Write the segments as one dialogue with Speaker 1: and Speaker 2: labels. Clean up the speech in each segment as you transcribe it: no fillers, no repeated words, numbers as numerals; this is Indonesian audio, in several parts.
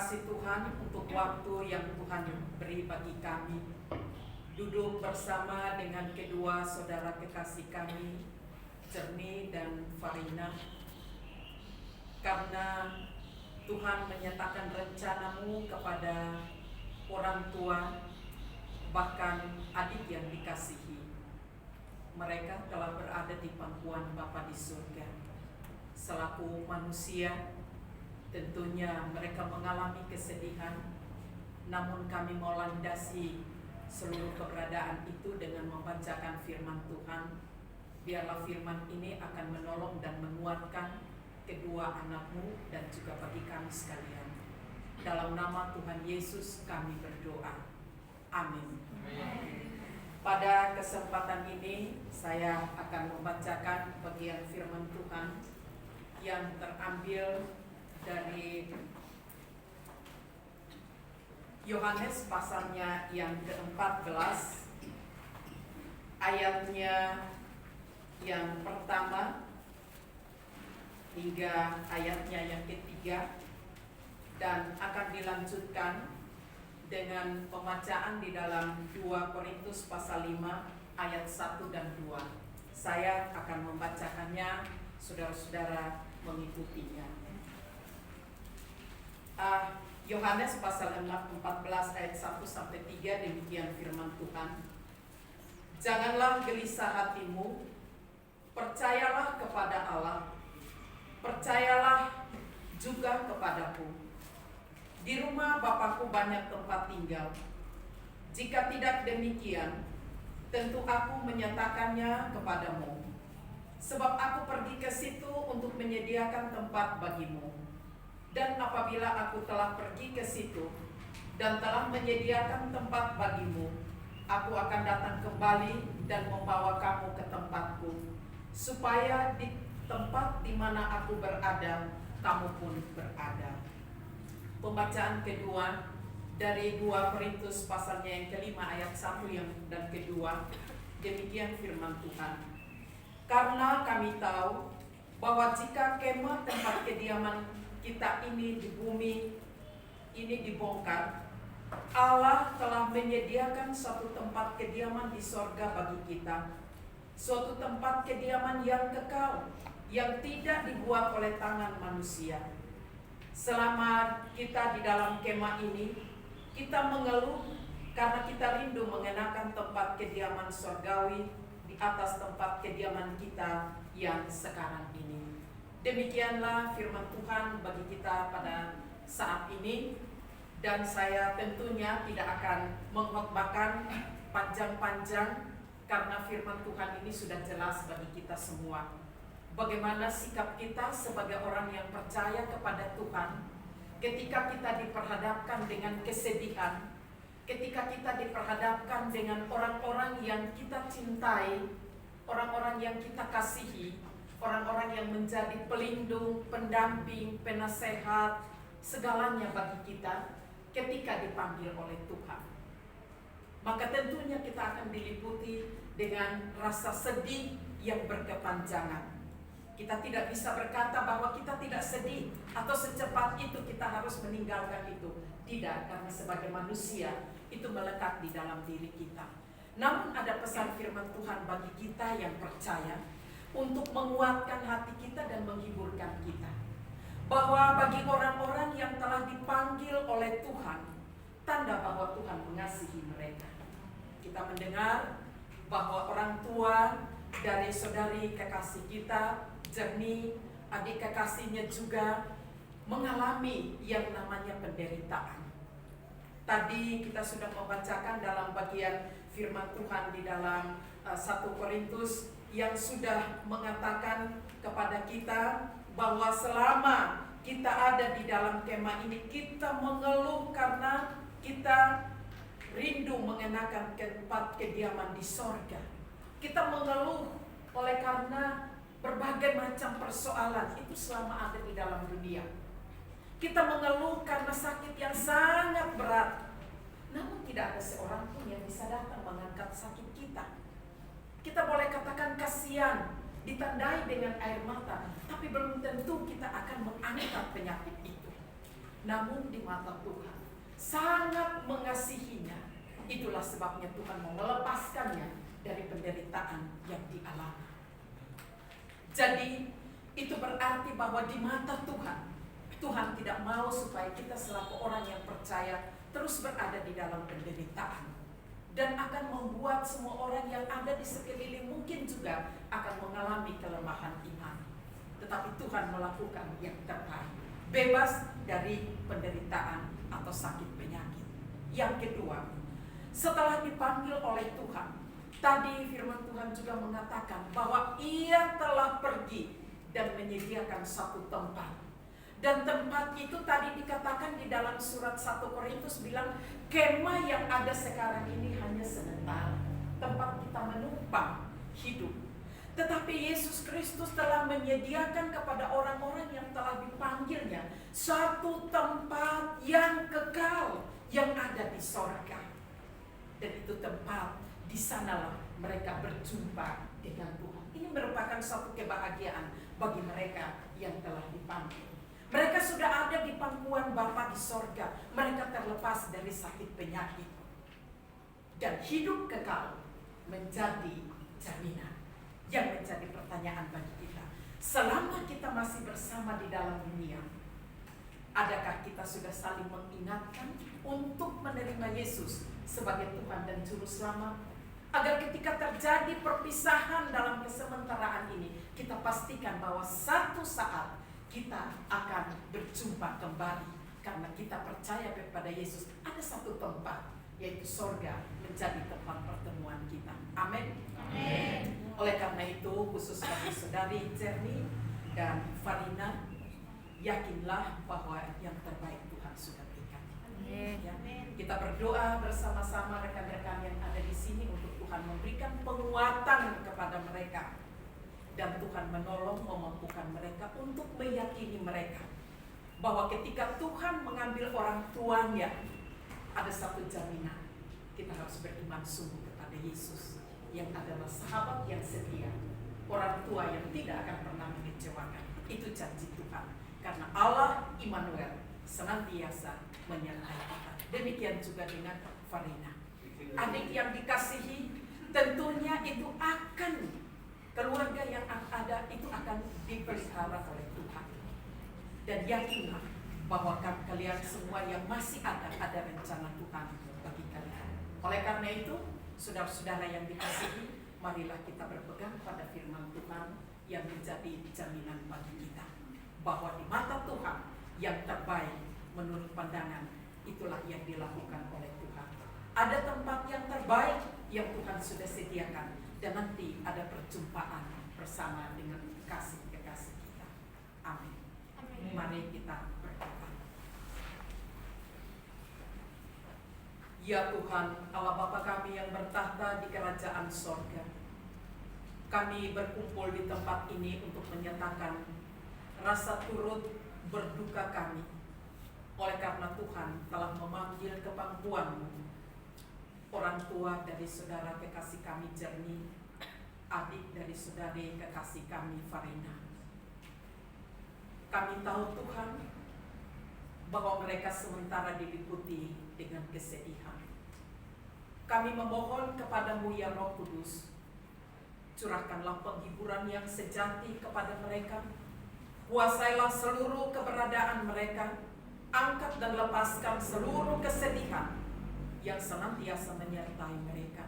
Speaker 1: kasih Tuhan untuk waktu yang Tuhan beri bagi kami duduk bersama dengan kedua saudara kekasih kami, Jernih dan Farina. Karena Tuhan menyatakan rencana-Mu kepada orang tua, bahkan adik yang dikasihi. Mereka telah berada di pangkuan Bapa di surga. Selaku manusia, tentunya mereka mengalami kesedihan, namun kami mau landasi seluruh keberadaan itu dengan membacakan firman Tuhan. Biarlah firman ini akan menolong dan menguatkan kedua anak-Mu dan juga bagi kami sekalian. Dalam nama Tuhan Yesus kami berdoa. Amin. Pada kesempatan ini saya akan membacakan bagian firman Tuhan yang terambil dari Yohanes pasalnya yang ke-14, ayatnya yang pertama hingga ayatnya yang ketiga, dan akan dilanjutkan dengan pembacaan di dalam 2 Korintus pasal 5 ayat 1 dan 2. Saya akan membacakannya, saudara-saudara mengikutinya. Yohanes pasal 14 ayat 1 sampai 3, demikian firman Tuhan. Janganlah gelisah hatimu, percayalah kepada Allah, percayalah juga kepadaku. Di rumah Bapakku banyak tempat tinggal. Jika tidak demikian, tentu aku menyatakannya kepadamu. Sebab aku pergi ke situ untuk menyediakan tempat bagimu. Dan apabila aku telah pergi ke situ dan telah menyediakan tempat bagimu, aku akan datang kembali dan membawa kamu ke tempatku, supaya di tempat di mana aku berada, kamu pun berada. Pembacaan kedua dari 2 Korintus pasalnya yang kelima ayat 1 dan kedua, demikian firman Tuhan. Karena kami tahu bahwa jika kemah tempat kediaman kita ini di bumi ini dibongkar, Allah telah menyediakan suatu tempat kediaman di sorga bagi kita, suatu tempat kediaman yang kekal, yang tidak dibuat oleh tangan manusia. Selama kita di dalam kemah ini, kita mengeluh karena kita rindu mengenakan tempat kediaman sorgawi di atas tempat kediaman kita yang sekarang ini. Demikianlah firman Tuhan bagi kita pada saat ini, dan saya tentunya tidak akan mengkhotbahkan panjang-panjang karena firman Tuhan ini sudah jelas bagi kita semua. Bagaimana sikap kita sebagai orang yang percaya kepada Tuhan ketika kita diperhadapkan dengan kesedihan, ketika kita diperhadapkan dengan orang-orang yang kita cintai, orang-orang yang kita kasihi, orang-orang yang menjadi pelindung, pendamping, penasehat, segalanya bagi kita ketika dipanggil oleh Tuhan. Maka tentunya kita akan diliputi dengan rasa sedih yang berkepanjangan. Kita tidak bisa berkata bahwa kita tidak sedih atau secepat itu kita harus meninggalkan itu. Tidak, karena sebagai manusia itu melekat di dalam diri kita. Namun ada pesan firman Tuhan bagi kita yang percaya untuk menguatkan hati kita dan menghiburkan kita. Bahwa bagi orang-orang yang telah dipanggil oleh Tuhan, tanda bahwa Tuhan mengasihi mereka. Kita mendengar bahwa orang tua dari saudari kekasih kita, Jernih, adik kekasihnya juga mengalami yang namanya penderitaan. Tadi kita sudah membacakan dalam bagian firman Tuhan di dalam 1 Korintus yang sudah mengatakan kepada kita bahwa selama kita ada di dalam kemah ini, kita mengeluh karena kita rindu mengenakan tempat kediaman di sorga. Kita mengeluh oleh karena berbagai macam persoalan itu selama ada di dalam dunia. Kita mengeluh karena sakit yang sangat berat, namun tidak ada seorang pun yang bisa datang mengangkat sakit kita. Kita boleh katakan kasihan, ditandai dengan air mata, tapi belum tentu kita akan mengangkat penyakit itu. namun di mata Tuhan sangat mengasihinya. Itulah sebabnya Tuhan mau melepaskannya dari penderitaan yang dialami. Jadi itu berarti bahwa di mata Tuhan, Tuhan tidak mau supaya kita selaku orang yang percaya terus berada di dalam penderitaan, dan akan membuat semua orang yang ada di sekeliling mungkin juga akan mengalami kelemahan iman. Tetapi Tuhan melakukan yang terbaik, bebas dari penderitaan atau sakit penyakit. Yang kedua, setelah dipanggil oleh Tuhan, tadi firman Tuhan juga mengatakan bahwa Ia telah pergi dan menyediakan satu tempat. Dan tempat itu tadi dikatakan di dalam surat 1 Korintus bilang, kemah yang ada sekarang ini hanya sementara, tempat kita menumpang hidup. Tetapi Yesus Kristus telah menyediakan kepada orang-orang yang telah dipanggilnya satu tempat yang kekal yang ada di sorga. Dan itu tempat, di sanalah mereka berjumpa dengan Tuhan. Ini merupakan suatu kebahagiaan bagi mereka yang telah dipanggil. Mereka sudah ada di pangkuan Bapa di sorga. Mereka terlepas dari sakit penyakit. Dan hidup kekal menjadi jaminan. Yang menjadi pertanyaan bagi kita, selama kita masih bersama di dalam dunia, adakah kita sudah saling mengingatkan untuk menerima Yesus sebagai Tuhan dan Juru Selamat? Agar ketika terjadi perpisahan dalam kesementaraan ini, kita pastikan bahwa satu saat kita akan berjumpa kembali. Karena kita percaya kepada Yesus, ada satu tempat, yaitu sorga, menjadi tempat pertemuan kita. Amin. Amin. Oleh karena itu, khusus bagi saudari Jerni dan Farina, yakinlah bahwa yang terbaik Tuhan sudah berikan. Ya. Kita berdoa bersama-sama rekan-rekan yang ada di sini untuk Tuhan memberikan penguatan kepada mereka, dan Tuhan menolong memampukan mereka untuk meyakini mereka bahwa ketika Tuhan mengambil orang tuanya, ada satu jaminan, kita harus beriman sungguh kepada Yesus yang adalah sahabat yang setia, orang tua yang tidak akan pernah mengecewakan. Itu janji Tuhan, karena Allah Immanuel senantiasa menyertai kita. Demikian juga dengan Farina, adik yang dikasihi. Tentunya itu akan, keluarga yang ada itu akan dipelihara oleh Tuhan. Dan yakinlah bahwa kalian semua yang masih ada rencana Tuhan bagi kalian. Oleh karena itu, saudara-saudara yang dikasihi, marilah kita berpegang pada firman Tuhan yang menjadi jaminan bagi kita, bahwa di mata Tuhan yang terbaik menurut pandangan itulah yang dilakukan oleh Tuhan. Ada tempat yang terbaik yang Tuhan sudah sediakan, dan nanti ada perjumpaan bersama dengan kekasih-kekasih kita. Amin. Amin. Mari kita berdoa. Ya Tuhan, Allah Bapa kami yang bertahta di kerajaan sorga, kami berkumpul di tempat ini untuk menyatakan rasa turut berduka kami oleh karena Tuhan telah memanggil ke pangkuan-Mu orang tua dari saudara kekasih kami Jerni, adik dari saudari kekasih kami Farina. Kami tahu Tuhan bahwa mereka sementara diliputi dengan kesedihan. Kami memohon kepadamu ya Roh Kudus, curahkanlah penghiburan yang sejati kepada mereka. Kuasailah seluruh keberadaan mereka, angkat dan lepaskan seluruh kesedihan yang senantiasa menyertai mereka,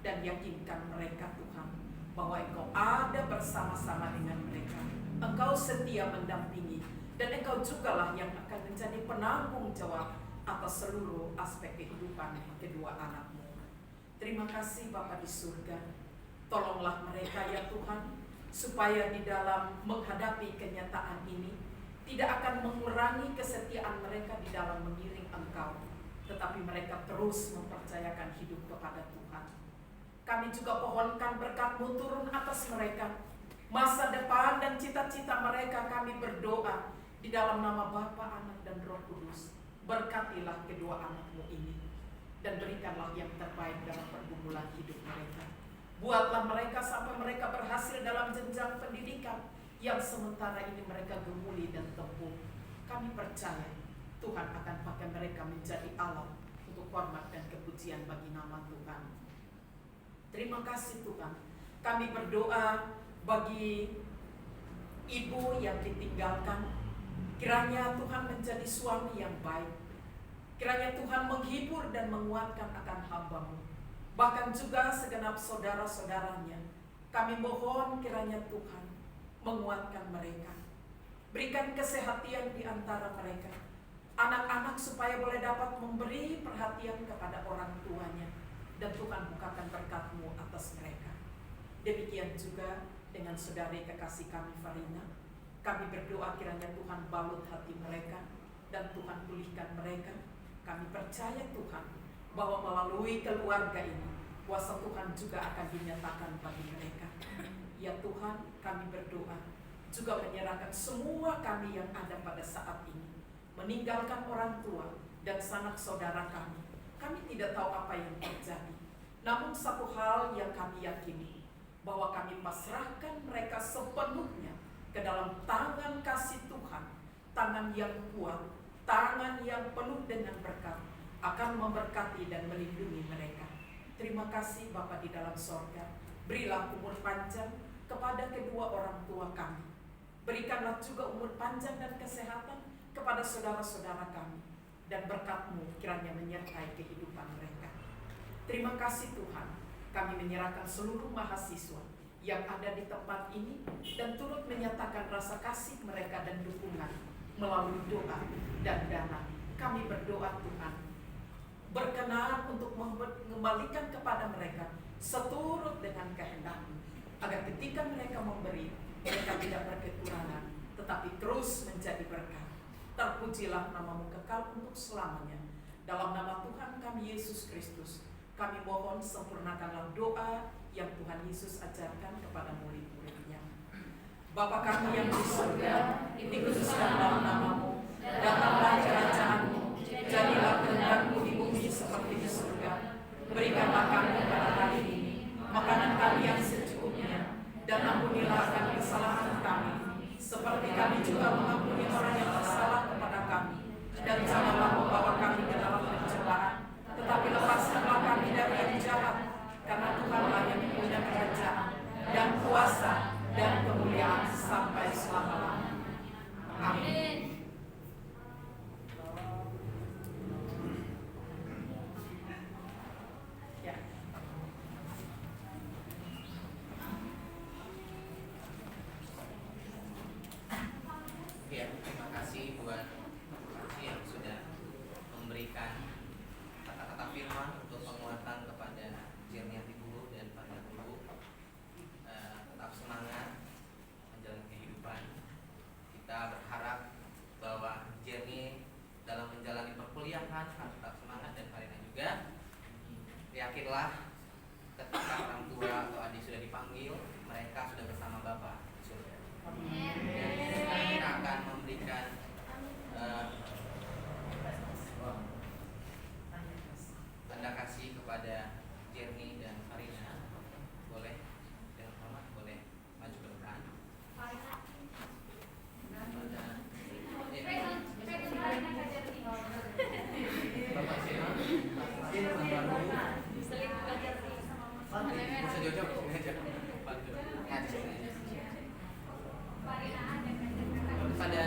Speaker 1: dan yakinkan mereka Tuhan bahwa Engkau ada bersama-sama dengan mereka. Engkau setia mendampingi, dan Engkau jugalah yang akan menjadi penanggung jawab atas seluruh aspek kehidupan kedua anak-Mu. Terima kasih Bapa di surga. Tolonglah mereka ya Tuhan, supaya di dalam menghadapi kenyataan ini tidak akan mengurangi kesetiaan mereka di dalam mengiring Engkau, tetapi mereka terus mempercayakan hidup kepada Tuhan. Kami juga pohonkan berkat-Mu turun atas mereka. Masa depan dan cita-cita mereka kami berdoa di dalam nama Bapa, Anak, dan Roh Kudus. Berkatilah kedua anak-Mu ini, dan berikanlah yang terbaik dalam pergumulan hidup mereka. Buatlah mereka sampai mereka berhasil dalam jenjang pendidikan yang sementara ini mereka gemuli dan tempuh. Kami percaya Tuhan akan pakai mereka menjadi alat untuk hormat dan kepujian bagi nama Tuhan. Terima kasih Tuhan. Kami berdoa bagi ibu yang ditinggalkan. Kiranya Tuhan menjadi suami yang baik. Kiranya Tuhan menghibur dan menguatkan akan hamba-Mu. Bahkan juga segenap saudara-saudaranya. Kami mohon kiranya Tuhan menguatkan mereka. Berikan kesehatan di antara mereka. Anak-anak supaya boleh dapat memberi perhatian kepada orang tuanya. Dan Tuhan bukakan berkat-Mu atas mereka. Demikian juga dengan saudari kekasih kami Farina. Kami berdoa kiranya Tuhan balut hati mereka. Dan Tuhan pulihkan mereka. Kami percaya Tuhan bahwa melalui keluarga ini kuasa Tuhan juga akan dinyatakan bagi mereka. Ya Tuhan, kami berdoa juga menyerahkan semua kami yang ada pada saat ini, meninggalkan orang tua dan sanak saudara kami. Kami tidak tahu apa yang terjadi. Namun satu hal yang kami yakini, bahwa kami pasrahkan mereka sepenuhnya ke dalam tangan kasih Tuhan, tangan yang kuat, tangan yang penuh dengan berkat, akan memberkati dan melindungi mereka. Terima kasih Bapa di dalam sorga. Berilah umur panjang kepada kedua orang tua kami. Berikanlah juga umur panjang dan kesehatan kepada saudara-saudara kami. Dan berkat-Mu kiranya menyertai kehidupan mereka. Terima kasih Tuhan. Kami menyerahkan seluruh mahasiswa yang ada di tempat ini dan turut menyatakan rasa kasih mereka dan dukungan melalui doa dan dana. Kami berdoa Tuhan, berkenan untuk mengembalikan kepada mereka seturut dengan kehendak-Mu, agar ketika mereka memberi, mereka tidak berkekurangan, tetapi terus menjadi berkat. Terpujilah nama-Mu kekal untuk selamanya. Dalam nama Tuhan kami Yesus Kristus, kami mohon sempurnakanlah doa yang Tuhan Yesus ajarkan kepada murid-murid-Nya. Bapa kami yang di surga, dikuduskanlah nama-Mu, datanglah kerajaan-Mu, jadilah kehendak-Mu di bumi seperti di surga. Berikanlah kami pada hari ini makanan kami yang secukupnya, dan ampunilah kami kesalahan kami, seperti kami juga mengampuni orang yang bersalah kepada kami. Dan janganlah membawa kami ke dalam pencobaan, tetapi lepaskanlah kami dari yang jahat, karena Tuhanlah yang punya kerajaan dan kuasa dan kemuliaan sampai selama-lamanya. Amin.
Speaker 2: Terima kasih buat yang sudah memberikan kata-kata firman untuk penguatan kepada Jerniati dulu dan Farina dulu. Tetap semangat menjalani kehidupan. Kita berharap bahwa Jerni dalam menjalani perkuliahan tetap semangat, dan Farina juga. Yakinlah ketika orang tua atau adik sudah dipanggil, mereka sudah bersama Bapa di surga. Dan kita akan memberikan tanda kasih kepada Jerni dan Farina. Boleh dengan hormat, boleh maju ke depan. Bapak Seno, bisa jauh-jauh, pada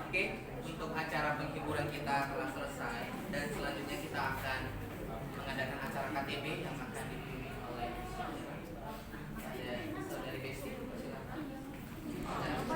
Speaker 2: Oke, untuk acara penghiburan kita telah selesai, dan selanjutnya kita akan mengadakan acara KTP yang